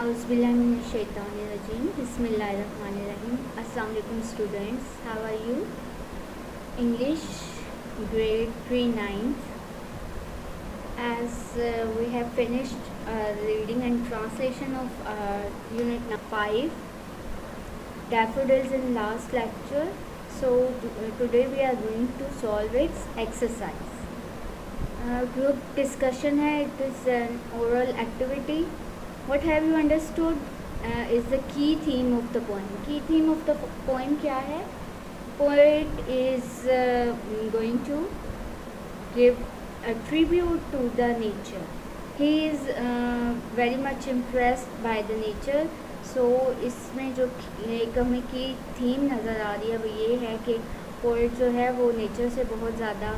Auzubillahiminash-shaytanir-rajim. Bismillahir-rahmanir-rahim. Assalamu alaikum students. How are you? English grade 3 ninth. As we have finished reading and translation of unit 5 daffodils in last lecture. So today we are going to solve its exercise. Group discussion hai. It is an oral activity. What have you understood is the key theme of the poem. Key theme of the poem क्या है? Poet is going to give a tribute to the nature. He is very much impressed by the nature. So इसमें जो एक हमें की theme नज़र आ रही है वो ये है कि पोएट जो है वो नेचर से बहुत ज़्यादा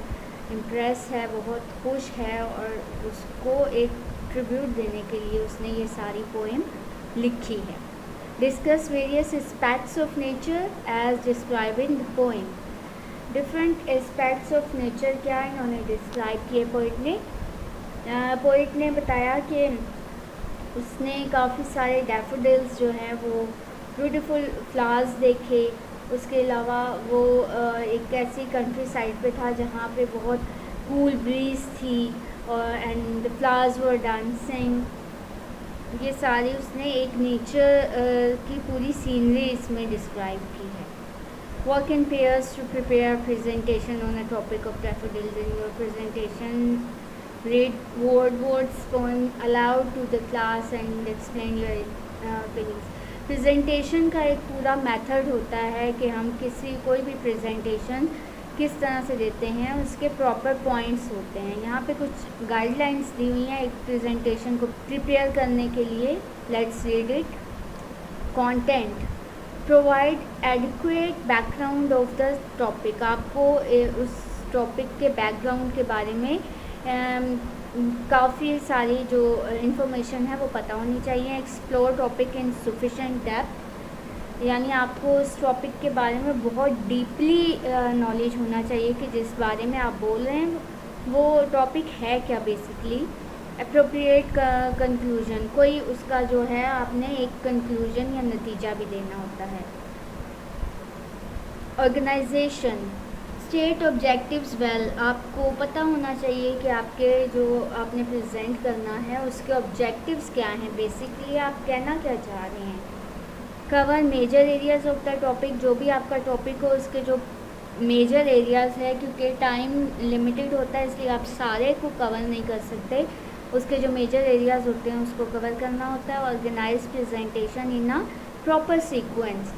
इम्प्रेस है, बहुत खुश है और उसको एक ट्रिब्यूट देने के लिए उसने ये सारी पोएम लिखी है. Discuss various aspects of nature as describe in the poem. Different aspects of nature क्या इन्होंने डिस्क्राइब किए पोइट ने बताया कि उसने काफ़ी सारे डैफोडिल्स जो हैं वो ब्यूटीफुल फ्लावर्स देखे. उसके अलावा वो एक ऐसी कंट्री साइड पे था जहाँ पे बहुत कूल ब्रीज थी और and the flowers were dancing. ये सारी उसने एक नेचर की पूरी सीनरी इसमें डिस्क्राइब की है. Work in pairs to prepare presentation on a topic of daffodils in your presentation. read Wordsworth's poem aloud to the class and explain your feelings. Presentation का एक पूरा मेथड होता है कि हम कोई भी प्रेजेंटेशन किस तरह से देते हैं, उसके प्रॉपर पॉइंट्स होते हैं. यहाँ पे कुछ गाइडलाइंस दी हुई हैं एक प्रेजेंटेशन को प्रिपेयर करने के लिए. Let's read it. Content. Provide adequate background of the topic. आपको उस टॉपिक के बैकग्राउंड के बारे में काफ़ी सारी जो इन्फॉर्मेशन है वो पता होनी चाहिए. Explore topic in sufficient depth, यानी आपको उस टॉपिक के बारे में बहुत डीपली नॉलेज होना चाहिए कि जिस बारे में आप बोल रहे हैं वो टॉपिक है क्या बेसिकली. अप्रोप्रिएट कंक्लूजन, कोई उसका जो है आपने एक कंक्लूजन या नतीजा भी देना होता है. ऑर्गेनाइजेशन. स्टेट ऑब्जेक्टिव्स वेल, आपको पता होना चाहिए कि आपके जो आपने प्रेजेंट करना है उसके ऑब्जेक्टिव्स क्या हैं, बेसिकली आप कहना क्या चाह रहे हैं. Cover major areas of the topic, जो भी आपका टॉपिक हो उसके जो मेजर एरियाज़ है, क्योंकि टाइम लिमिटेड होता है इसलिए आप सारे को कवर नहीं कर सकते. उसके जो मेजर एरियाज़ होते हैं उसको कवर करना होता है. Organise presentation in a proper sequence,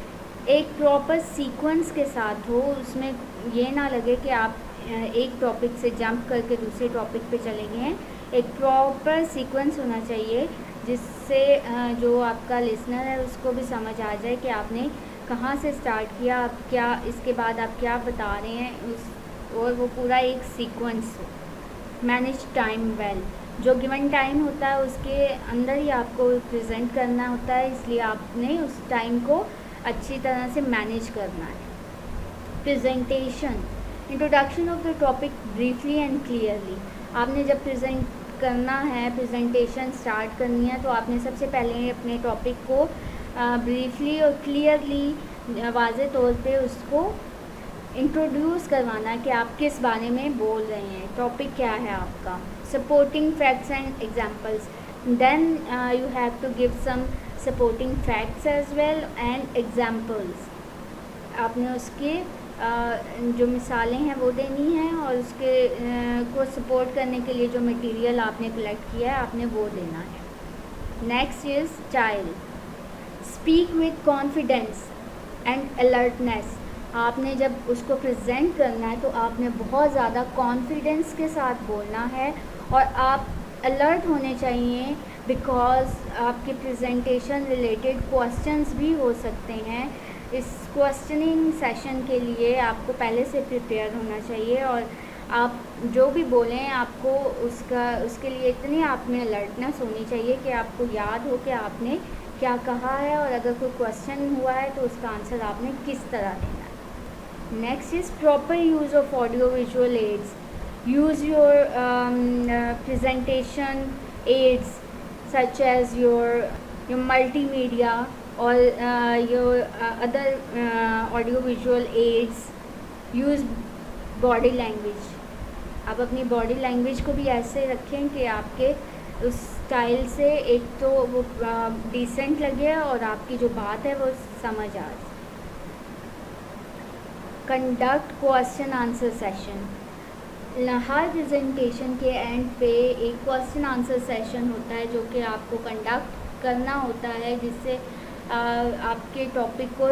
एक प्रॉपर सीक्वेंस के साथ हो. उसमें ये ना लगे कि आप एक टॉपिक से जंप करके दूसरे टॉपिक पे चले गए हैं. एक प्रॉपर सीक्वेंस होना चाहिए जिससे जो आपका लिसनर है उसको भी समझ आ जाए कि आपने कहाँ से स्टार्ट किया, आप क्या इसके बाद आप क्या बता रहे हैं और वो पूरा एक सीक्वेंस हो. मैनेज टाइम वेल, जो गिवन टाइम होता है उसके अंदर ही आपको प्रेजेंट करना होता है, इसलिए आपने उस टाइम को अच्छी तरह से मैनेज करना है. Presentation. Introduction of the topic briefly and clearly. आपने जब प्रेजेंट करना है, प्रेजेंटेशन स्टार्ट करनी है तो आपने सबसे पहले अपने टॉपिक को ब्रीफली और क्लियरली वाज़े तौर पे उसको इंट्रोड्यूस करवाना है कि आप किस बारे में बोल रहे हैं, टॉपिक क्या है आपका. Supporting facts and examples. Then you have to give some supporting facts as well and examples. आपने उसके जो मिसालें हैं वो देनी हैं और उसके को सपोर्ट करने के लिए जो मटेरियल आपने कलेक्ट किया है आपने वो देना है. Next is style. Speak with confidence and alertness. आपने जब उसको प्रेजेंट करना है तो आपने बहुत ज़्यादा कॉन्फिडेंस के साथ बोलना है और आप अलर्ट होने चाहिए बिकॉज आपके प्रेजेंटेशन रिलेटेड क्वेश्चंस भी हो सकते हैं. इस क्वेश्चनिंग सेशन के लिए आपको पहले से प्रिपेयर होना चाहिए और आप जो भी बोलें आपको उसके लिए इतनी आप में अलर्टनेस होनी चाहिए कि आपको याद हो कि आपने क्या कहा है और अगर कोई क्वेश्चन हुआ है तो उसका आंसर आपने किस तरह देना है. Next is proper use of audio visual aids. use your presentation aids such as your your multimedia or your other audio visual aids, use body language. आप अपनी बॉडी लैंग्वेज को भी ऐसे रखें कि आपके उस स्टाइल से एक तो वो डिसेंट लगे और आपकी जो बात है वो समझ आ जाए। Conduct question answer session. हर प्रेजेंटेशन के एंड पे एक क्वेश्चन आंसर सेशन होता है जो कि आपको कंडक्ट करना होता है, जिससे आपके टॉपिक को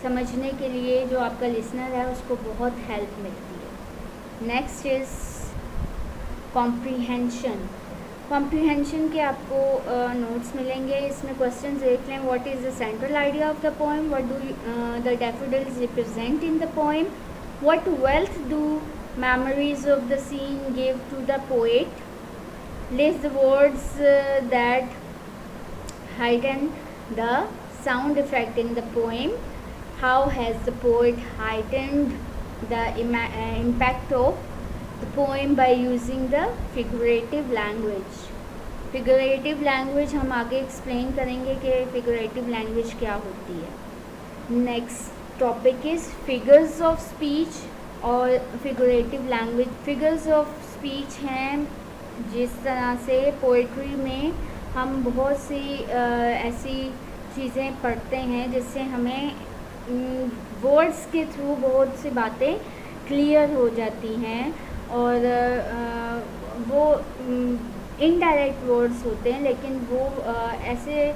समझने के लिए जो आपका लिसनर है उसको बहुत हेल्प मिलती है। Next is comprehension. कॉम्प्रीहेंशन के आपको नोट्स मिलेंगे, इसमें क्वेश्चन देख लें। What is the central idea of the poem, what do the daffodils represent in the poem, what wealth do memories of the scene give to the poet, list the words that heighten the sound effect in the poem, how has the poet heightened the impact of the poem by using the figurative language. figurative language हम आगे explain करेंगे कि figurative language क्या होती है। next topic is figures of speech और figurative language. Figures of speech हैं जिस तरह से पोइट्री में हम बहुत सी ऐसी चीज़ें पढ़ते हैं जिससे हमें वर्ड्स के थ्रू बहुत सी बातें क्लियर हो जाती हैं, और वो इनडायरेक्ट वर्ड्स होते हैं, लेकिन वो ऐसे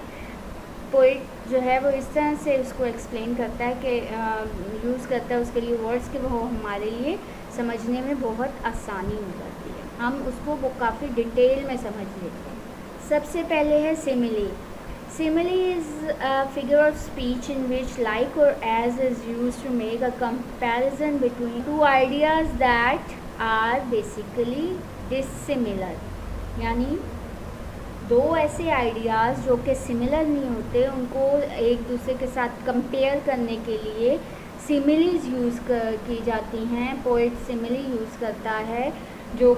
पोइट जो है वो इस तरह से उसको एक्सप्लेन करता है कि यूज़ करता है उसके लिए वर्ड्स के, वो हमारे लिए समझने में बहुत आसानी हो जाती है, हम उसको वो काफ़ी डिटेल में समझ लेते हैं। सबसे पहले है simile. Simile is a figure of speech in which like और as is use to make a comparison between two ideas that are basically dissimilar, यानी दो ऐसे आइडियाज़ जो कि सिमिलर नहीं होते उनको एक दूसरे के साथ कंपेयर करने के लिए सिमिलीज यूज़ की जाती हैं। पोइट सिमिली यूज़ करता है जो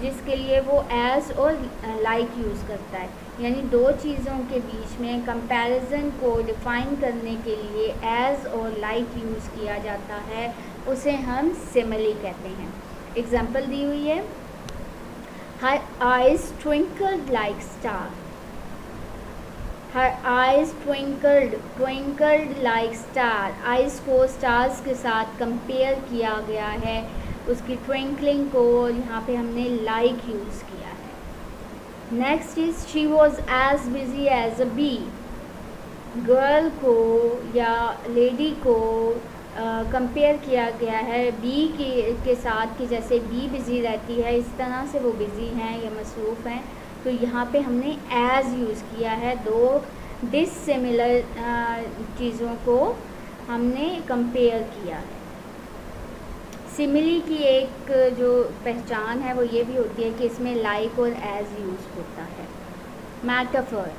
जिसके लिए वो एज और लाइक यूज़ करता है, यानी दो चीज़ों के बीच में कंपैरिजन को डिफ़ाइन करने के लिए एज और लाइक यूज़ किया जाता है, उसे हम सिमिली कहते हैं। एग्जाम्पल दी हुई है, Her eyes twinkled like star. Her eyes twinkled like star. Eyes को stars के साथ कंपेयर किया गया है, उसकी ट्विंकलिंग को यहाँ पे हमने like यूज़ किया है। Next is she was as busy as a bee. Girl को या लेडी को कंपेयर किया गया है बी के साथ, कि जैसे बी बिज़ी रहती है इस तरह से वो बिज़ी हैं या मसरूफ़ हैं, तो यहाँ पे हमने एज़ यूज़ किया है। दो डिसिमिलर चीज़ों को हमने कंपेयर किया है। सिमिली की एक जो पहचान है वो ये भी होती है कि इसमें लाइक और एज़ यूज़ होता है। मैटाफर।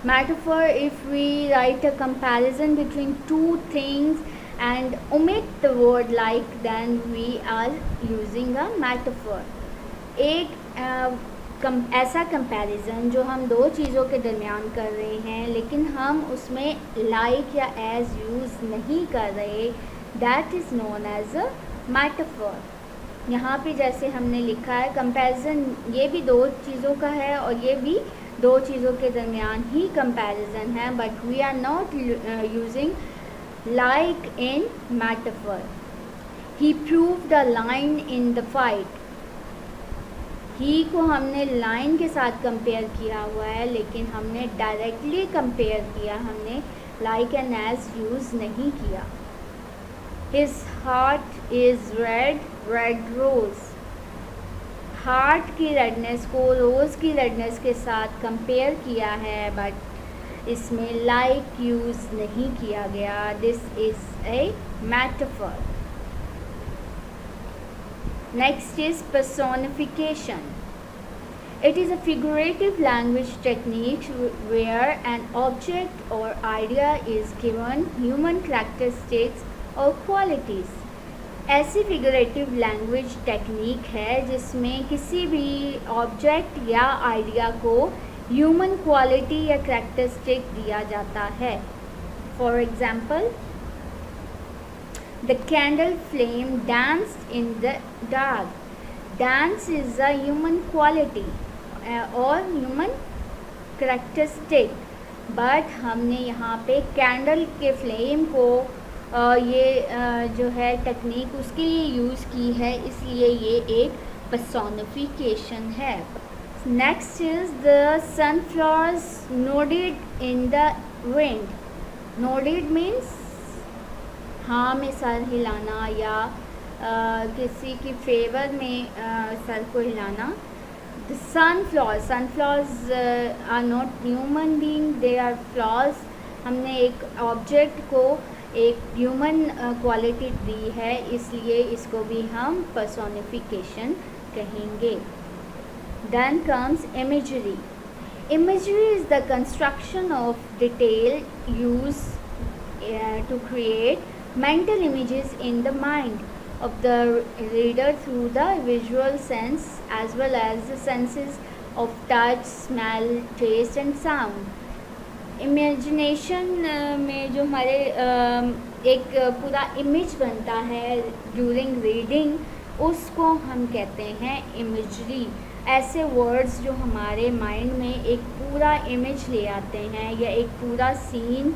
Metaphor, if we write a comparison between two things and omit the word like, then we are using a metaphor. एक ऐसा कंपैरिजन जो हम दो चीज़ों के दरमियान कर रहे हैं लेकिन हम उसमें like या as यूज़ नहीं कर रहे, that is known as a metaphor. यहाँ पे जैसे हमने लिखा है कंपैरिजन ये भी दो चीज़ों का है और ये भी दो चीज़ों के दरमियान ही कंपैरिजन है, but we are not using like in metaphor. He proved a lion in the fight. He को हमने लाइन के साथ कंपेयर किया हुआ है लेकिन हमने डायरेक्टली कंपेयर किया, हमने लाइक एंड एज यूज़ नहीं किया। His heart is red, red rose. Heart की रेडनेस को रोज़ की रेडनेस के साथ कंपेयर किया है, बट इसमें लाइक यूज़ नहीं किया गया। This is a metaphor. Next is personification. It is a figurative language technique where an object or idea is given human characteristics or qualities. ऐसी फिगरेटिव लैंग्वेज टेक्निक है जिसमें किसी भी ऑब्जेक्ट या आइडिया को ह्यूमन क्वालिटी या characteristic दिया जाता है। For example, the candle flame danced in the dark. Dance is a human quality और ह्यूमन कैरेक्टरिस्टिक, बट हमने यहाँ पे कैंडल के फ्लेम को जो है टेक्निक उसके लिए यूज़ की है, इसलिए ये एक पर्सोनिफिकेशन है। Next is the sunflowers nodded in the wind. Nodded means हाँ में सर हिलाना या किसी की फेवर में सर को हिलाना। The sunflowers are not human being, they are flowers। हमने एक ऑब्जेक्ट को एक ह्यूमन क्वालिटी दी है, इसलिए इसको भी हम पर्सोनिफिकेशन कहेंगे। Then comes imagery. Imagery is the construction of detail used to create mental images in the mind of the reader through the visual sense as well as the senses of touch, smell, taste and sound। Imagination में जो हमारे एक पूरा image बनता है during reading, उसको हम कहते हैं इमेजरी। ऐसे वर्ड्स जो हमारे माइंड में एक पूरा इमेज ले आते हैं या एक पूरा सीन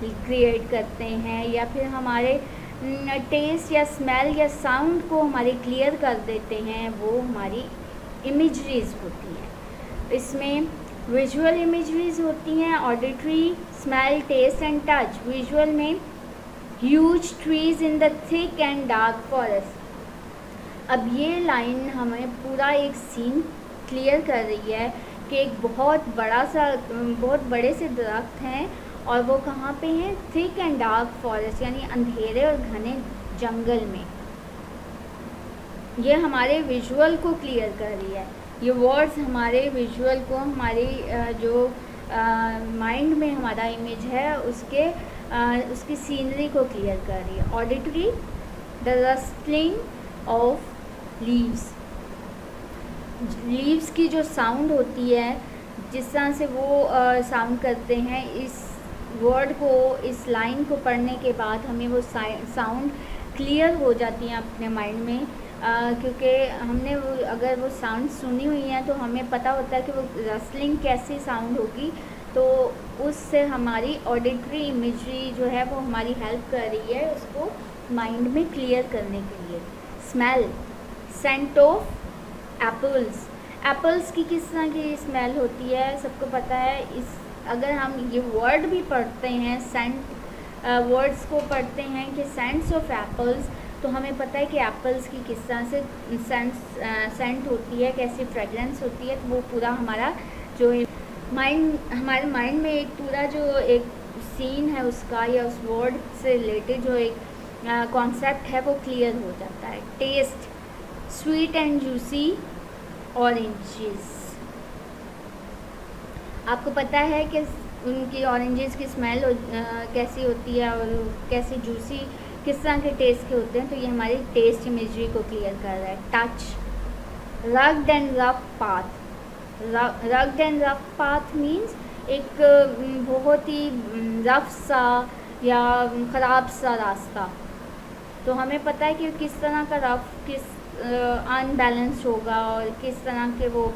क्रिएट करते हैं या फिर हमारे टेस्ट या स्मेल या साउंड को हमारे क्लियर कर देते हैं, वो हमारी इमेजरीज होती हैं। इसमें विजुअल इमेजरीज होती हैं, auditory, smell, taste and touch. Visual में huge trees in the thick and dark forest. अब ये लाइन हमें पूरा एक सीन क्लियर कर रही है कि एक बहुत बड़े से दरख्त हैं और वो कहाँ पे हैं? थिक एंड डार्क फॉरेस्ट, यानी अंधेरे और घने जंगल में। ये हमारे विजुअल को क्लियर कर रही है। ये वर्ड्स हमारे विजुअल को, हमारी जो माइंड में हमारा इमेज है उसकी सीनरी को क्लियर कर रही है। ऑडिटरी, द रस्टलिंग ऑफ लीव्स की जो साउंड होती है, जिस तरह से वो साउंड करते हैं, इस वर्ड को, इस लाइन को पढ़ने के बाद हमें वो साउंड क्लियर हो जाती हैं अपने माइंड में, क्योंकि हमने अगर वो साउंड सुनी हुई है तो हमें पता होता है कि वो रसलिंग कैसी साउंड होगी, तो उससे हमारी ऑडिटरी इमेजरी जो है वो हमारी हेल्प कर रही है उसको माइंड में क्लियर करने के लिए। स्मेल, सेंट ऑफ एप्पल्स की किस तरह की स्मेल होती है सबको पता है। अगर हम ये वर्ड भी पढ़ते हैं, वर्ड्स को पढ़ते हैं कि सेंट्स ऑफ एप्पल्स, तो हमें पता है कि एप्पल्स की किस तरह से सेंट होती है, कैसी फ्रेगरेंस होती है। तो वो पूरा हमारा जो हमारे माइंड में एक पूरा जो एक सीन है उसका या उस वर्ड से रिलेटेड जो एक कॉन्सेप्ट है वो क्लियर हो जाता है। Taste, sweet and juicy oranges. आपको पता है कि उनकी ऑरेंजेस की स्मेल कैसी होती है और कैसे जूसी किस तरह के टेस्ट के होते हैं, तो ये हमारी टेस्ट इमेजरी को क्लियर कर रहा है। Touch, rugged and rough path. Rugged and rough path means एक बहुत ही रफ सा या ख़राब सा रास्ता, तो हमें पता है कि किस तरह का रफ, किस अनबैलेंस्ड होगा और किस तरह के वो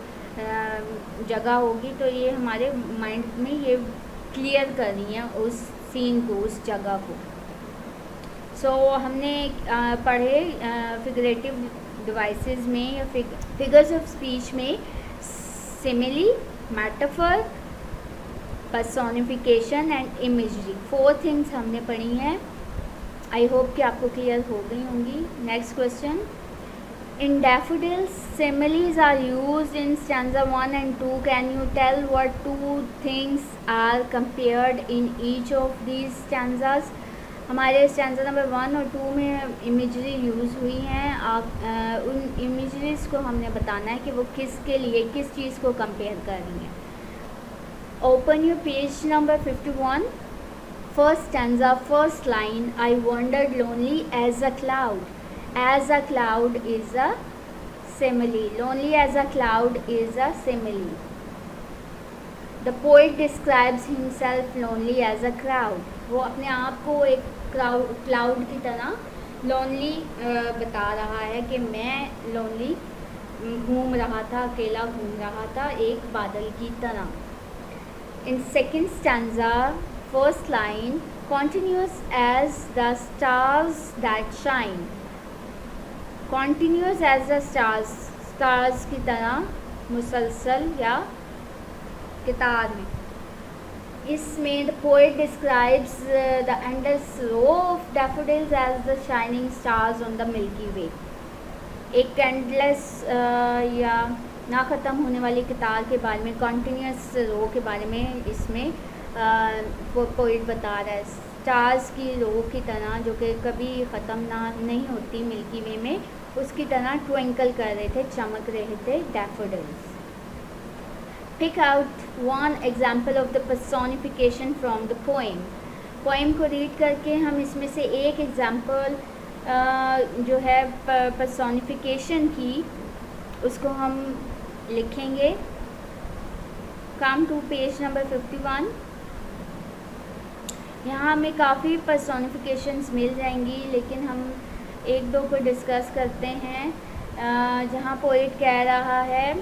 जगह होगी, तो ये हमारे माइंड में ये क्लियर कर रही हैं उस सीन को, उस जगह को। सो हमने पढ़े फिगरेटिव डिवाइसेस में या फिगर्स ऑफ स्पीच में simile, metaphor, personification and imagery, 4 things हमने पढ़ी हैं। आई होप कि आपको क्लियर हो गई होंगी। Next question, in daffodils similes are used in stanza 1 and 2. Can you tell what 2 things are compared in each of these stanzas? हमारे stanza number 1 और 2 में इमेजरी यूज़ हुई हैं। आप उन इमेजरीज को हमने बताना है कि वो किसके लिए, किस चीज़ को कंपेयर कर रही हैं। Open your page number 51, first stanza, first line, I wondered lonely as a cloud. As a cloud is a simile. Lonely as a cloud is a simile. The poet describes himself lonely as a crowd, वो अपने आप को एक cloud की तरह lonely बता रहा है कि मैं लोनली घूम रहा था, अकेला घूम रहा था एक बादल की तरह। In second stanza first line, continuous as the stars that shine, continuous as the stars की तरह मुसलसल या कितार में। इसमें the poet describes the endless row of daffodils as the shining stars on the Milky Way, एक endless या ना ख़त्म होने वाली कितार के बारे में, कॉन्टीन्यूस रो के बारे में इसमें पोइट बता रहा है। स्टार्स की रो की तरह जो कि कभी ख़त्म नहीं होती मिल्की वे में, उसकी तरह ट्विंकल कर रहे थे, चमक रहे थे daffodils. Pick out one example of the personification from the poem. Poem को रीड करके हम इसमें से एक एग्जाम्पल जो है पर्सोनिफिकेशन की, उसको हम लिखेंगे। Come to page number 51। यहाँ हमें काफ़ी पर्सोनिफिकेशंस मिल जाएंगी, लेकिन हम एक दो को डिस्कस करते हैं। जहाँ पोइट कह रहा है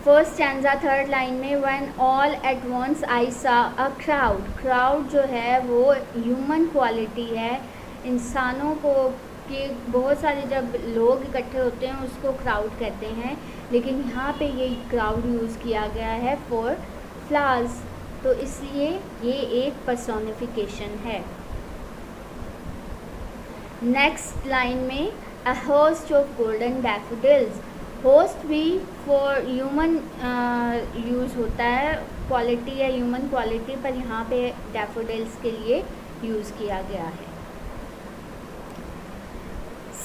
फर्स्ट स्टैंजा थर्ड लाइन में, when all at once I saw a crowd. Crowd जो है वो ह्यूमन क्वालिटी है, इंसानों को कि बहुत सारे जब लोग इकट्ठे होते हैं उसको क्राउड कहते हैं, लेकिन यहाँ पे ये क्राउड यूज़ किया गया है फॉर फ्लावर्स, तो इसलिए ये एक पर्सोनिफिकेशन है। नेक्स्ट लाइन में a host of golden daffodils, host भी फॉर ह्यूमन यूज़ होता है, क्वालिटी है ह्यूमन क्वालिटी, पर यहाँ पे डैफोडिल्स के लिए यूज़ किया गया है।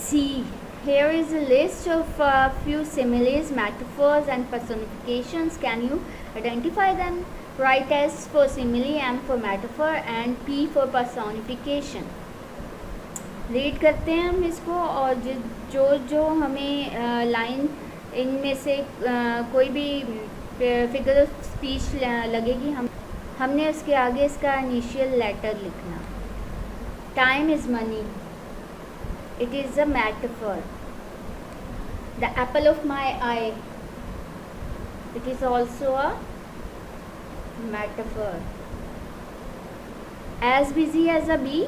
See, here is a list of few similes, metaphors and personifications. Can you identify them? Write S for simile, M for metaphor and P for personification. Read करते हैं हम इसको, और जो हमें लाइन इनमें से कोई भी फिगर ऑफ स्पीच लगेगी, हमने उसके आगे इसका इनिशियल लेटर लिखना। Time is money, it is a metaphor. The apple of my eye, it is also a metaphor. As busy as a bee,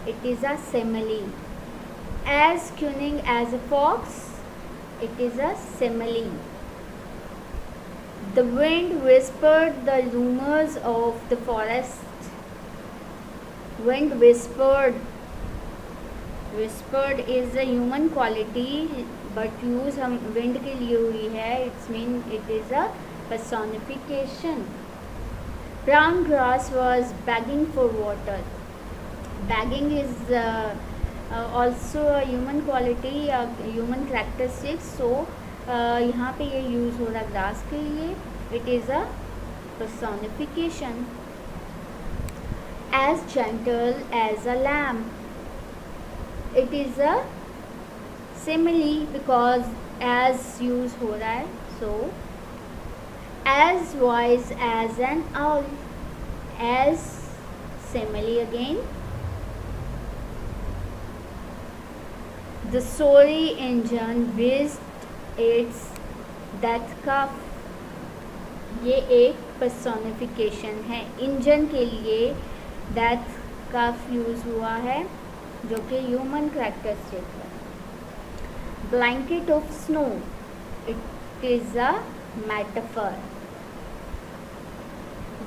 it is a simile. As cunning as a fox, it is a simile. The wind whispered the rumors of the forest. Wind whispered is a human quality, but use हम wind के लिए हुई है, it's mean it is a personification. Brown grass was begging for water. Begging is also a human quality, a human characteristic, so यहाँ पे ये use हो रहा ग्रास के लिए, it is a personification. As gentle as a lamb, it is a simile because as use हो रहा है, so as wise as an owl, as simile again. The sorry engine whizzed its death cuff, ये एक personification है। Engine के लिए death कफ use हुआ है, जो कि ह्यूमन कैरेक्टरिस्टिक है। Blanket of snow, it is a metaphor.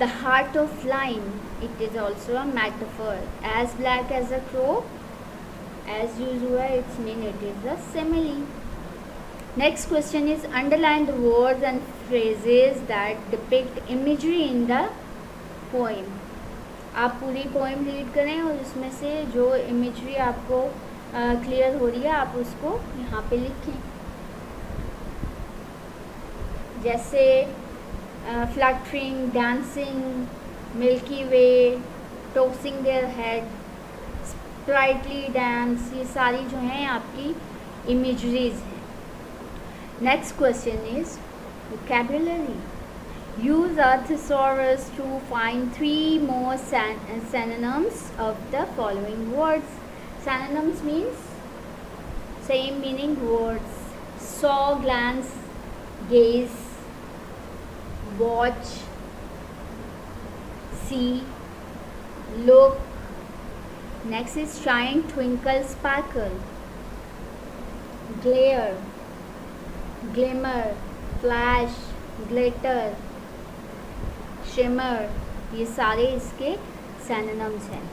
The heart of line, it is also a metaphor. As black as a crow, as use हुआ है, it's mean it is a simile. Next question is underline the words and phrases that depict imagery in the poem. आप पूरी poem read करें और उसमें से जो imagery आपको क्लियर हो रही है आप उसको यहाँ पे लिखें। जैसे fluttering, dancing, milky way, tossing their head, sprightly dance, ये सारी जो हैं आपकी इमेजरीज हैं। Next question is vocabulary. Use a thesaurus to find 3 more synonyms of the following words. Synonyms means same meaning words. Saw, glance, gaze, watch, see, look. Next is shine, twinkle, sparkle, glare, glimmer, flash, glitter, shimmer. ये सारे इसके synonyms हैं.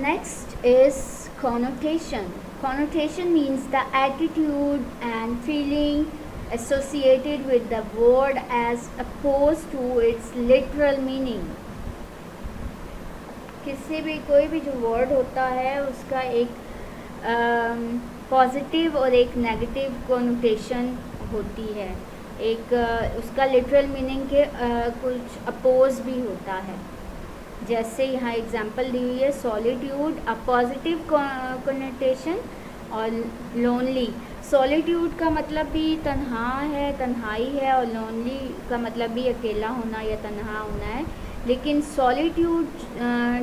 Next is connotation. Connotation means the attitude and feeling associated with the word as opposed to its literal meaning. किसी भी कोई भी जो word होता है उसका एक पॉजिटिव और एक नेगेटिव कॉनोटेशन होती है. एक उसका लिटरल मीनिंग के कुछ अपोज भी होता है. जैसे यहाँ एग्जांपल दी हुई है सॉलिट्यूड अ पॉजिटिव कॉनोटेशन और लोनली. सॉलिट्यूड का मतलब भी तन्हा है, तन्हाई है, और लोनली का मतलब भी अकेला होना या तन्हा होना है. लेकिन सॉलिट्यूड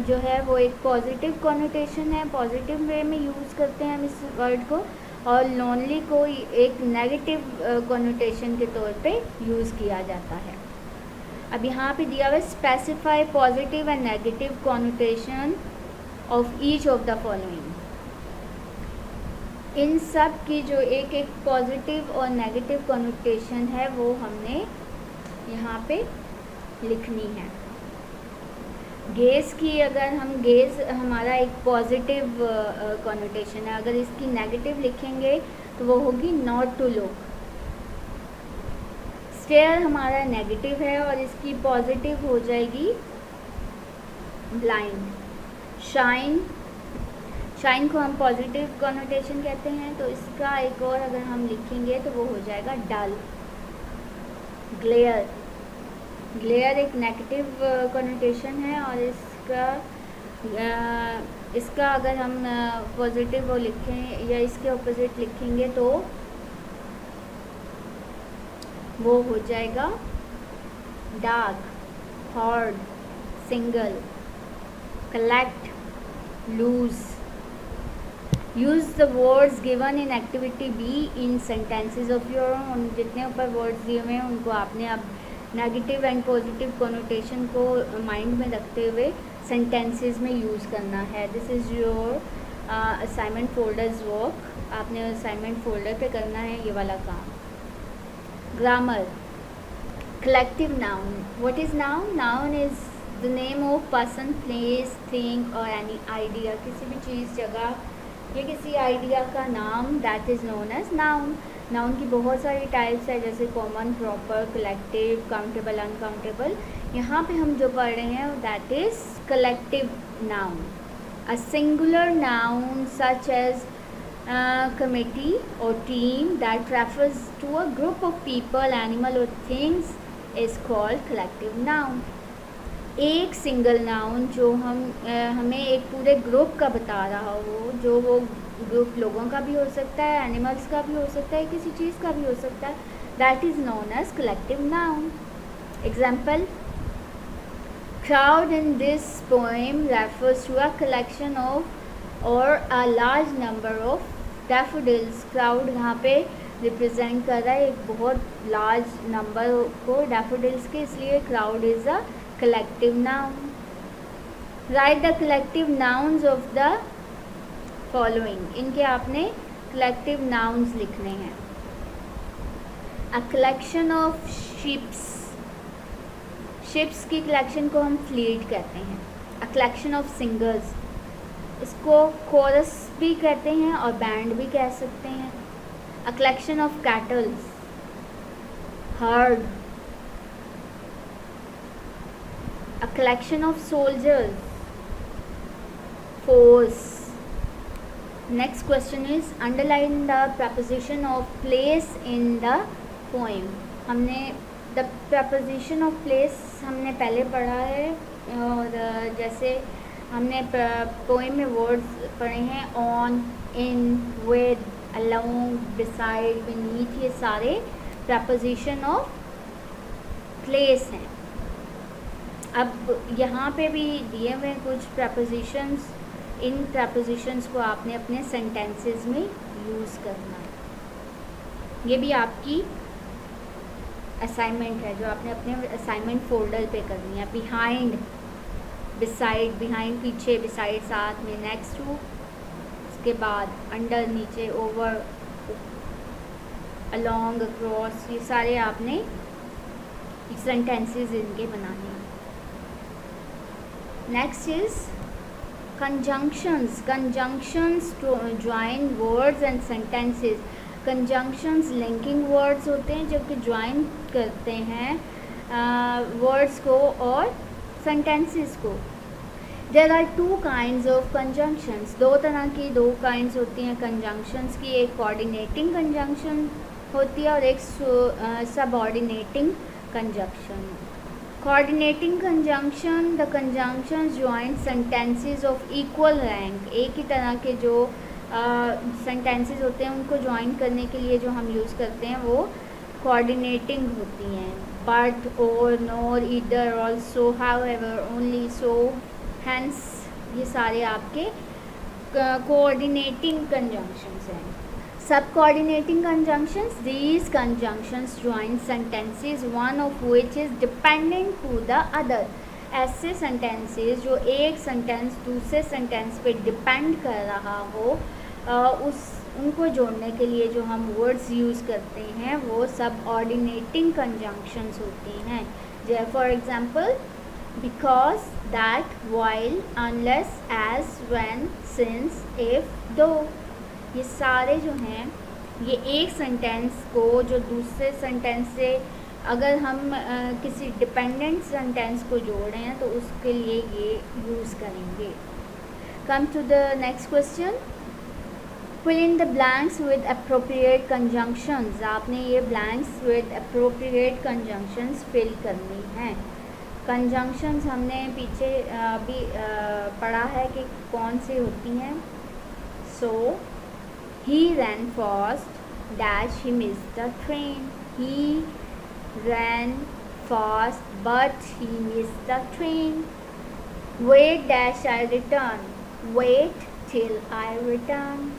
जो है वो एक पॉजिटिव कॉनोटेशन है, पॉजिटिव वे में यूज़ करते हैं हम इस वर्ड को, और लोनली को एक नेगेटिव कॉनोटेशन के तौर पे यूज़ किया जाता है. अब यहाँ पे दिया हुआ है specify positive and negative connotation of each of the following. इन सब की जो एक एक पॉजिटिव और नेगेटिव कॉनोटेशन है वो हमने यहाँ पे लिखनी है. गेज़ की अगर हम गेज़ हमारा एक पॉजिटिव कॉनोटेशन है, अगर इसकी नेगेटिव लिखेंगे तो वो होगी नॉट टू लुक. स्टेयर हमारा नेगेटिव है और इसकी पॉजिटिव हो जाएगी ब्लाइंड. शाइन, शाइन को हम पॉजिटिव कॉनोटेशन कहते हैं, तो इसका एक और अगर हम लिखेंगे तो वो हो जाएगा डल. ग्लेयर, ग्लेयर एक नेगेटिव कॉनोटेशन है और इसका अगर हम पॉजिटिव वो लिखें या इसके ऑपोजिट लिखेंगे तो वो हो जाएगा dark, hoard, single, collect, loose. Use the words given in activity B in sentences of your own. जितने ऊपर वर्ड्स दिए हुए हैं उनको आपने अब नेगेटिव एंड पॉजिटिव कॉनोटेशन को माइंड में रखते हुए सेंटेंसेस में यूज़ करना है. This is your assignment folders work. आपने असाइनमेंट फोल्डर पे करना है ये वाला काम. Grammar, collective noun. What is noun? Noun is the name of person, place, thing और एनी आइडिया. किसी भी चीज़, जगह या किसी आइडिया का नाम, that is known as noun. Noun की बहुत सारी टाइप्स है, जैसे common, proper, collective, countable, uncountable. यहाँ पे हम जो पढ़ रहे हैं that is collective noun. A singular noun such as committee or team that refers to a group of people, animal or things is called collective noun. एक single noun जो हमें एक पूरे ग्रुप का बता रहा हो, जो वो ग्रुप लोगों का भी हो सकता है, एनिमल्स का भी हो सकता है, किसी चीज़ का भी हो सकता है, that is known as collective noun. Example, crowd in this poem refers to a collection of और a large number of daffodils. Crowd यहाँ पे रिप्रेजेंट कर रहा है एक बहुत लार्ज नंबर को डैफोडिल्स के, इसलिए crowd is a collective noun. Right the collective nouns of the following. इनके आपने कलेक्टिव नाउन्स लिखने हैं. A collection of ships. Ships की कलेक्शन को हम फ्लीट कहते हैं. अ कलेक्शन ऑफ सिंगर्स, इसको कोरस भी कहते हैं और बैंड भी कह सकते हैं. A collection of kettles, heard. A collection of soldiers, force. Next question is underline the preposition of place in the poem. हमने द प्रपोजिशन ऑफ प्लेस हमने पहले पढ़ा है, और जैसे हमने पोएम में वर्ड्स पढ़े हैं on, in, with, along, beside, beneath. ये सारे प्रपोजिशन ऑफ प्लेस हैं। अब यहाँ पे भी दिए हुए कुछ प्रपोजिशंस, इन प्रपोजिशंस को आपने अपने सेंटेंसेस में यूज़ करना है। ये भी आपकी असाइनमेंट है जो आपने अपने असाइनमेंट फोल्डर पे करनी है। बिहाइंड, बिसाइड, बिहाइंड पीछे, बिसाइड साथ में, नेक्स्ट टू, उसके बाद अंडर नीचे, ओवर, अलोंग, अक्रॉस, ये सारे आपने सेंटेंसेस इनके बनाने हैं। Next is conjunctions. Conjunctions to join words and sentences. Conjunctions linking words होते हैं जो कि ज्वाइन करते हैं वर्ड्स को और सेंटेंसेस को। There are two kinds of conjunctions. दो तरह की, दो काइंड्स होती हैं कंजंक्शंस की। एक कोऑर्डिनेटिंग कंजंक्शन होती है और एक subordinating conjunction. Coordinating conjunction, the conjunctions join sentences of equal rank. एक ही तरह के जो सेंटेंसेस होते हैं उनको ज्वाइन करने के लिए जो हम यूज़ करते हैं वो कोऑर्डिनेटिंग होती हैं। बट, और, nor, either, also, however, only, so, hence, ये सारे आपके कोऑर्डिनेटिंग कंजंक्शंस हैं। Subcoordinating conjunctions, these conjunctions join sentences one of which is dependent to the other. ऐसे sentences जो एक sentence दूसरे sentence पे depend कर रहा हो, उनको जोड़ने के लिए जो हम words use करते हैं वो subordinating conjunctions होती हैं। For example, because, that, while, unless, as, when, since, if, though, ये सारे जो हैं ये एक सेंटेंस को जो दूसरे सेंटेंस से अगर हम किसी डिपेंडेंट सेंटेंस को जोड़ रहे हैं तो उसके लिए ये यूज़ करेंगे। Come to the next question. Fill in the blanks with appropriate conjunctions. आपने ये blanks with appropriate conjunctions fill करनी हैं। कंजंक्शंस हमने पीछे अभी पढ़ा है कि कौन सी होती हैं। सो he ran fast, dash, he missed the train. He ran fast, but he missed the train. Wait, dash, I return. Wait till I return.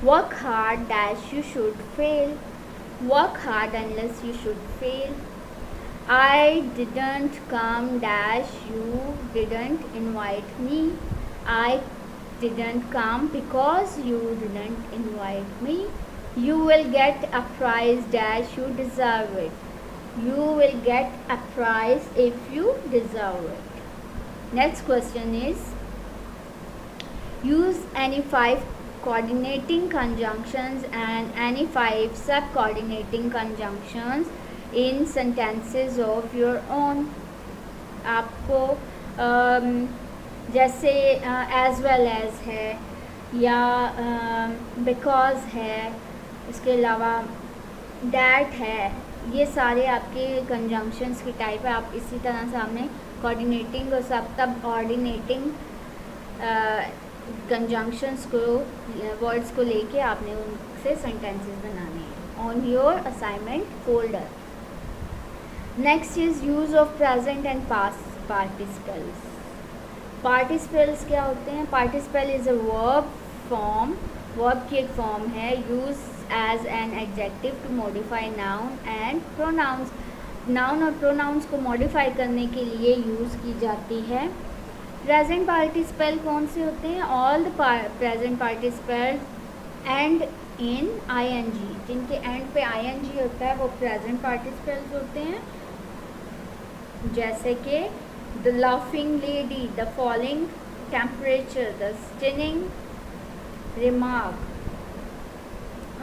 Work hard, dash, you should fail. Work hard unless you should fail. I didn't come, dash, you didn't invite me. I didn't come because you didn't invite me. You will get a prize, dash, you deserve it. You will get a prize if you deserve it. Next question is, use any 5 coordinating conjunctions and any 5 sub-coordinating conjunctions in sentences of your own. आपको जैसे as well as है या because है, इसके अलावा that है, ये सारे आपके कंजंक्शंस की टाइप है। आप इसी तरह से हमने कोऑर्डिनेटिंग और सब ऑर्डिनेटिंग कंजंक्शंस को, वर्ड्स को लेके आपने उनसे सेंटेंसेस बनाने हैं on your assignment folder. Next is use of present and past participles. Participles क्या होते हैं? Participle is a verb form, verb की एक फॉर्म है, use as an adjective to modify noun and pronouns. Noun और pronouns को modify करने के लिए यूज़ की जाती है। प्रेजेंट पार्टिसिपल कौन से होते हैं? All the present participle end in I N G, जिनके एंड पे आईएनजी होता है वो प्रेजेंट पार्टिसिपल्स होते हैं। जैसे कि the laughing lady, the falling temperature, the stunning remark.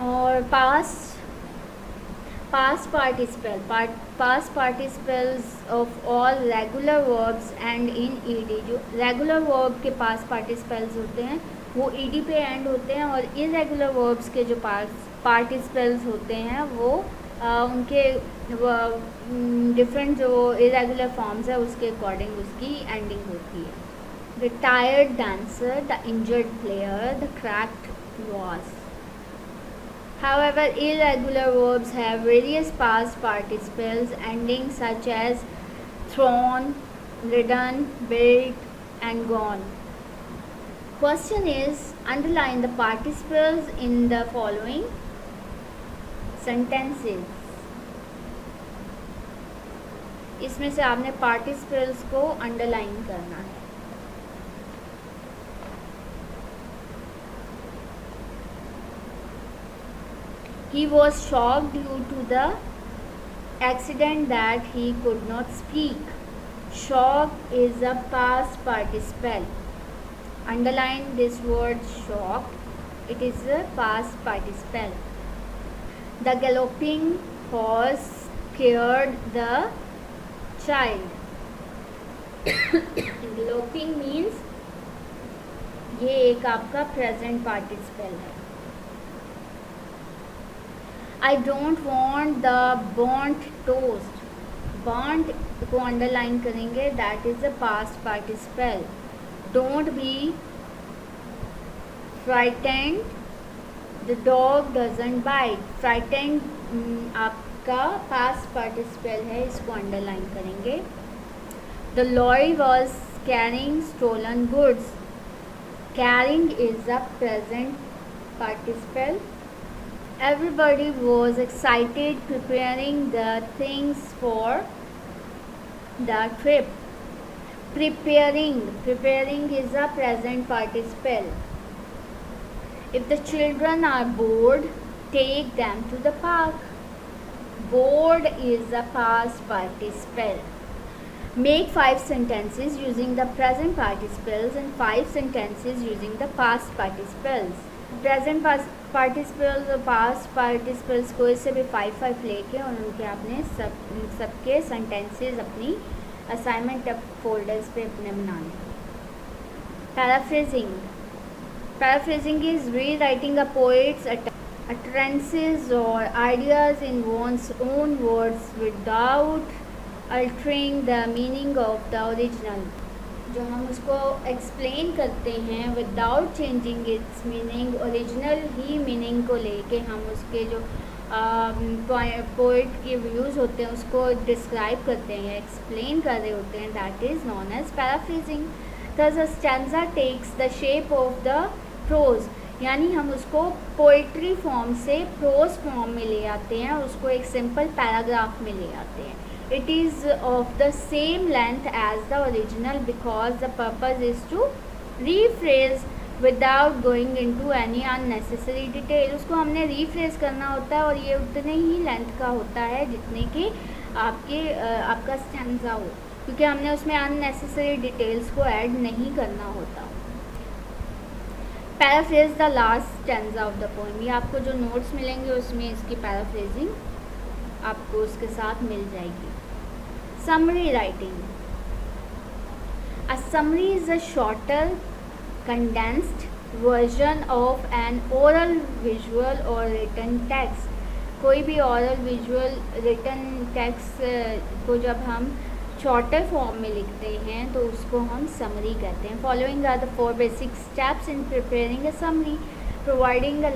और past participle, past participles of all regular verbs and in ed। जो regular verb के past participles होते हैं वो ed पे end होते हैं और irregular verbs के जो participles होते हैं वो उनके डिफरेंट जो इरेगुलर फॉर्म्स है उसके अकॉर्डिंग उसकी एंडिंग होती है। The tired dancer, the injured player, the cracked vase. However, irregular verbs have various past participles endings such as thrown, ridden, built, and gone. Question is, underline the participles in the following sentences. इसमें से आपने participles को underline करना है. He was shocked due to the accident that he could not speak. Shocked is a past participle. Underline this word shocked. It is a past participle. The galloping horse scared the child. Galloping means ये एक आपका present participle है. I don't want the burnt toast. Burnt को underline करेंगे. That is a past participle. Don't be frightened. The dog doesn't bite. Frightened आपका past participle है, इसको underline करेंगे. The lorry was carrying stolen goods. Carrying is a present participle. Everybody was excited preparing the things for the trip. Preparing is a present participle. If the children are bored, take them to the park. Bored is a past participle. Make 5 sentences using the present participles and 5 sentences using the past participles. Present participles और past participles को इससे भी 5 लेके और उनके आपने सबके sentences अपनी असाइनमेंट फोल्डर्स पे अपने बनाने. पैराफ्रेजिंग इज री writing a poets utterances or ideas in one's own words without altering the meaning of the original. जो हम उसको एक्सप्लेन करते हैं without changing it's meaning, original he meaning को लेके हम उसके जो पोइट के व्यूज़ होते हैं उसको डिस्क्राइब करते हैं, एक्सप्लेन कर रहे होते हैं. That is known as paraphrasing. Thus a stanza takes the shape of the prose. यानी हम उसको पोइट्री फॉर्म से प्रोज फॉर्म में ले आते हैं, उसको एक सिंपल पैराग्राफ में ले आते हैं. It is of the same length as the original because the purpose is to rephrase without going into any unnecessary detail. उसको हमने rephrase करना होता है और ये उतने ही लेंथ का होता है जितने कि आपका स्टैंजा हो, क्योंकि हमने उसमें unnecessary डिटेल्स को ऐड नहीं करना होता. Paraphrase the last stanza of the poem. ये आपको जो नोट्स मिलेंगे उसमें इसकी पैराफ्रेजिंग आपको उसके साथ मिल जाएगी. Summary writing. A summary is a shorter, condensed version of an oral, visual or written text. कोई भी oral, visual, written text को जब हम shorter form में लिखते हैं तो उसको हम summary कहते हैं. Following are the 4 basic steps in preparing a summary, providing a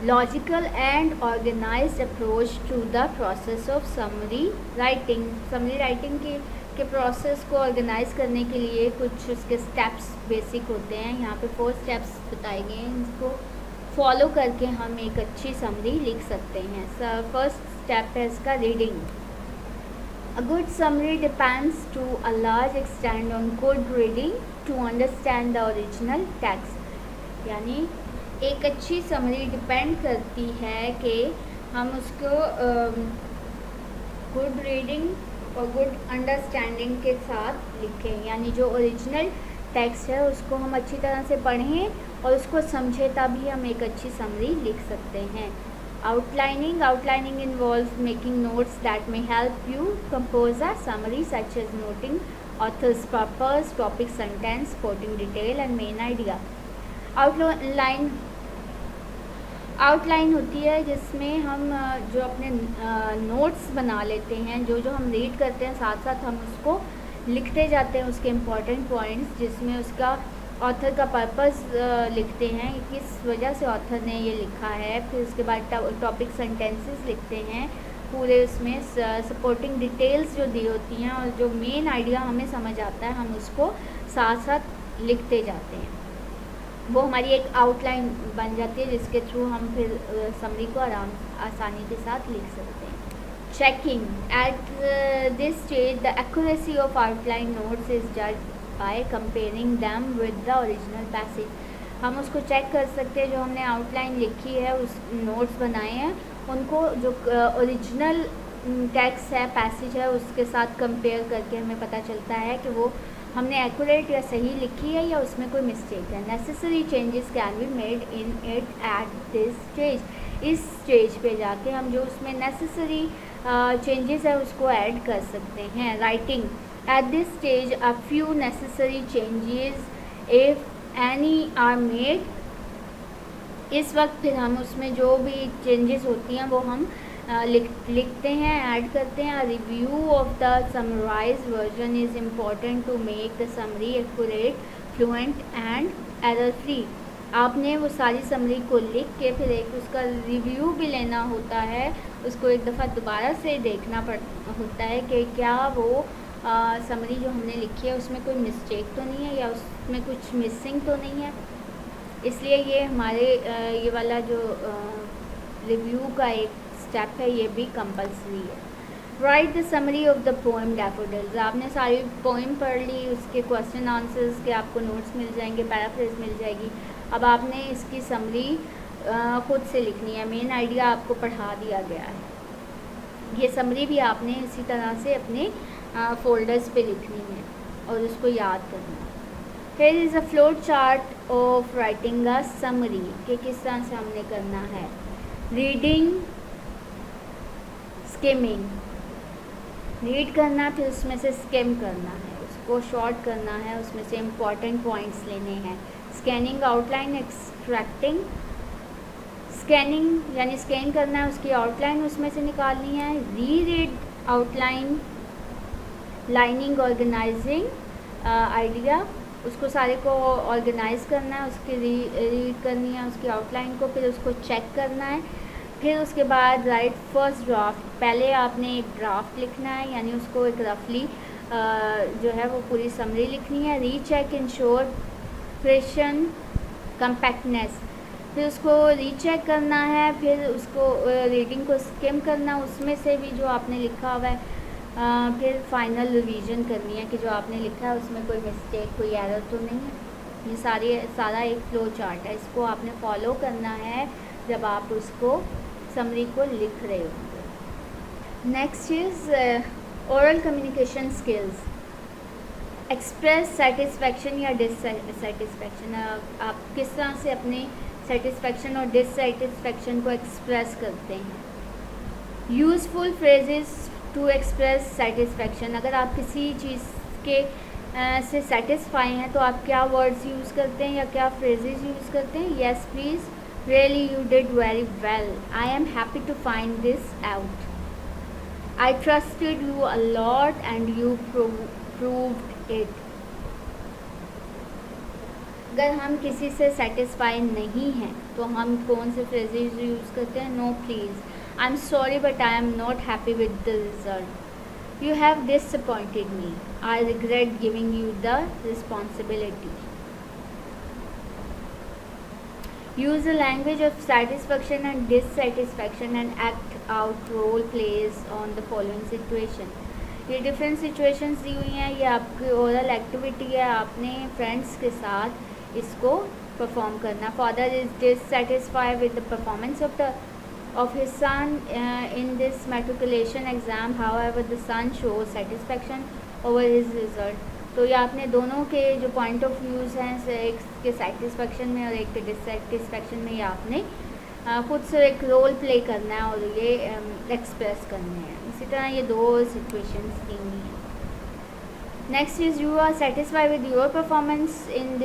logical and organized approach to the process of summary writing. Summary writing के प्रोसेस को ऑर्गेनाइज करने के लिए कुछ उसके स्टेप्स बेसिक होते हैं. यहाँ पे 4 स्टेप्स बताए गए हैं, इसको फॉलो करके हम एक अच्छी समरी लिख सकते हैं. फर्स्ट स्टेप है इसका reading. A good summary depends to a large extent on good reading to understand the original text. यानी एक अच्छी समरी डिपेंड करती है कि हम उसको गुड रीडिंग और गुड अंडरस्टैंडिंग के साथ लिखें. यानी जो ओरिजिनल टेक्स्ट है उसको हम अच्छी तरह से पढ़ें और उसको समझें, तभी हम एक अच्छी समरी लिख सकते हैं. Outlining involve making notes that may help you compose a summary such as noting authors purpose, topic, sentence, quoting detail and main idea. Outline होती है जिसमें हम जो अपने नोट्स बना लेते हैं, जो हम रीड करते हैं साथ साथ हम उसको लिखते जाते हैं उसके इम्पॉर्टेंट पॉइंट्स, जिसमें उसका ऑथर का पर्पस लिखते हैं, किस वजह से ऑथर ने ये लिखा है। फिर उसके बाद टॉपिक सेंटेंसेस लिखते हैं, पूरे उसमें सपोर्टिंग डिटेल्स जो दी होती हैं और जो मेन आइडिया हमें समझ आता है हम उसको साथ साथ लिखते जाते हैं। वो हमारी एक आउटलाइन बन जाती है जिसके थ्रू हम फिर समरी को आसानी के साथ लिख सकते हैं। Checking eight this stage the accuracy of outline notes is judged by comparing them with the original passage. हम उसको चेक कर सकते हैं, जो हमने आउटलाइन लिखी है, उस नोट्स बनाए हैं, उनको जो ओरिजिनल टेक्स्ट है, पैसेज है, उसके साथ कंपेयर करके हमें पता चलता है कि वो हमने एक्यूरेट या सही लिखी है या उसमें कोई मिस्टेक है। Necessary changes can be made in it at this stage. इस स्टेज पे जाके हम जो उसमें नेसेसरी चेंजेस है उसको ऐड कर सकते हैं। Writing at this stage a few necessary changes if any are made. इस वक्त फिर हम उसमें जो भी चेंजेस होती हैं वो हम लिखते हैं, ऐड करते हैं। Review of the summarised version is important to make the summary accurate, fluent and error free. आपने वो सारी समरी को लिख के फिर एक उसका रिव्यू भी लेना होता है, उसको एक दफ़ा दोबारा से देखना होता है कि क्या वो समरी जो हमने लिखी है उसमें कोई मिस्टेक तो नहीं है या उसमें कुछ मिसिंग तो नहीं है। इसलिए ये हमारे ये वाला जो रिव्यू का एक स्टेप है ये भी कंपल्सरी है। Right the summary of the poem daffodils. आपने सारी पोएम पढ़ ली, उसके क्वेश्चन आंसर्स के आपको नोट्स मिल जाएंगे, पैराफ्रेज मिल जाएगी। अब आपने इसकी समरी खुद से लिखनी है, मेन आइडिया आपको पढ़ा दिया गया है। ये समरी भी आपने इसी तरह से अपने फोल्डर्स पे लिखनी है और उसको याद करना है। Here is a flow chart of writing a summary कि किस तरह से हमने करना है। रीडिंग, स्किमिंग, रीड करना, फिर उसमें से स्किम करना है, उसको शॉर्ट करना है, उसमें से इम्पॉर्टेंट पॉइंट्स लेने हैं। Scanning, outline, extracting. स्कैनिंग यानी स्कैन करना है, उसकी आउटलाइन उसमें से निकालनी है। Reread outline, lining, organising idea, उसको सारे को ऑर्गेनाइज करना है, उसकी रीड करनी है उसकी आउटलाइन को, फिर उसको चेक करना है। फिर उसके बाद राइट फर्स्ट ड्राफ्ट, पहले आपने एक ड्राफ्ट लिखना है यानी उसको एक रफली जो है वो पूरी समरी लिखनी है। रीचेक, इंश्योर प्रेशन, कंपैक्टनेस, फिर उसको रीचेक करना है, फिर उसको रीडिंग को स्किम करना, उसमें से भी जो आपने लिखा हुआ है फिर फाइनल रिवीजन करनी है कि जो आपने लिखा है उसमें कोई मिस्टेक, कोई एरर तो नहीं है। ये सारा एक फ्लो चार्ट है, इसको आपने फॉलो करना है जब आप उसको समरी को लिख रहे होंगे। Next is oral communication skills. Express satisfaction या डिससेटिस्फेक्शन। आप किस तरह से अपने सेटिस्फेक्शन और डिससेटिस्फेक्शन को एक्सप्रेस करते हैं। Useful phrases to express satisfaction. अगर आप किसी चीज़ के से सेटिस्फाई हैं तो आप क्या वर्ड्स यूज़ करते हैं या क्या फ्रेजेस यूज़ करते हैं। Yes please, really you did very well, I am happy to find this out, I trusted you a lot and you proved it. अगर हम किसी से सेटिस्फाई नहीं हैं तो हम कौन से फ्रेजेस यूज़ करते हैं। No please, I'm sorry but I am not happy with the result. You have disappointed me. I regret giving you the responsibility. Use the language of satisfaction and dissatisfaction and act out role plays on the following situation. ये different situations दी हुई हैं, ये आपकी oral activity है, आपने friends के साथ इसको परफॉर्म करना। Father is dissatisfied with the performance of his son in this matriculation exam, however the son shows satisfaction over his result. तो ये आपने दोनों के जो पॉइंट ऑफ व्यूज़ हैं, एक के सेटिस्फेक्शन में और एक के डिससेटिस्फेक्शन में, ये आपने खुद से एक रोल प्ले करना है और ये एक्सप्रेस करने हैं। इसी तरह ये दो सिचुएशंस दी हुई हैं। Next is you are satisfied with your performance in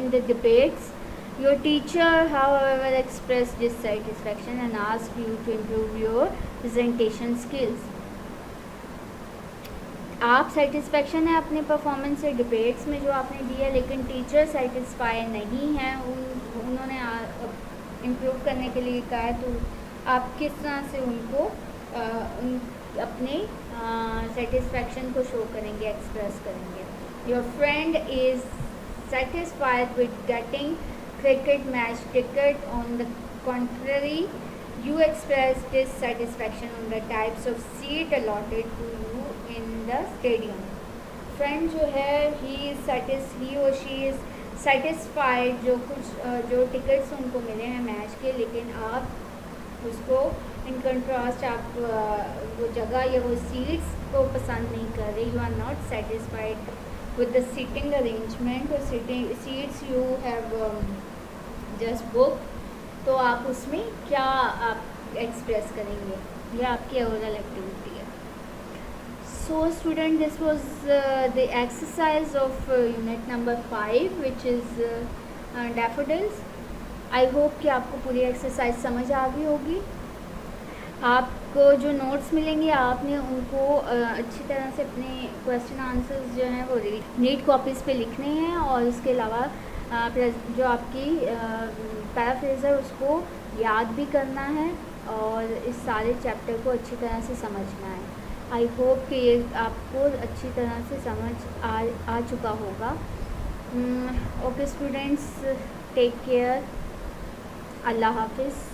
the debates. Your teacher, however, expressed dissatisfaction and asked you to improve your presentation skills. आप सेटिस्फेक्शन है अपने परफॉर्मेंस से डिबेट्स में जो आपने दिया, लेकिन टीचर सेटिस्फाई नहीं हैं, उन्होंने इम्प्रूव करने के लिए कहा है, तो आप किस तरह से उनको अपने सेटिस्फेक्शन को शो करेंगे, एक्सप्रेस करेंगे। Your friend is satisfied with getting cricket match ticket. On the contrary, you express dissatisfaction on the types of seat allotted to you in the stadium. Friend जो है he or she is satisfied जो tickets उनको मिले हैं match के, लेकिन आप उसको इन कंट्रास्ट आप वो जगह या वो सीट्स को पसंद नहीं कर रहे। You are not satisfied with the seating arrangement or seats you have just booked, तो आप उसमें क्या आप एक्सप्रेस करेंगे, ये आपकी ओवरऑल एक्टिविटी है। So student, this was the exercise of unit number 5 which is daffodils. I hope कि आपको पूरी एक्सरसाइज समझ आ गई होगी। आपको जो नोट्स मिलेंगे आपने उनको अच्छी तरह से अपने क्वेश्चन आंसर्स जो हैं वो नीट कॉपीज़ पे लिखने हैं, और उसके अलावा जो आपकी पैराफ्रेजर उसको याद भी करना है और इस सारे चैप्टर को अच्छी तरह से समझना है। आई होप कि ये आपको अच्छी तरह से समझ आ चुका होगा। ओके स्टूडेंट्स, टेक केयर, अल्लाह हाफिज़।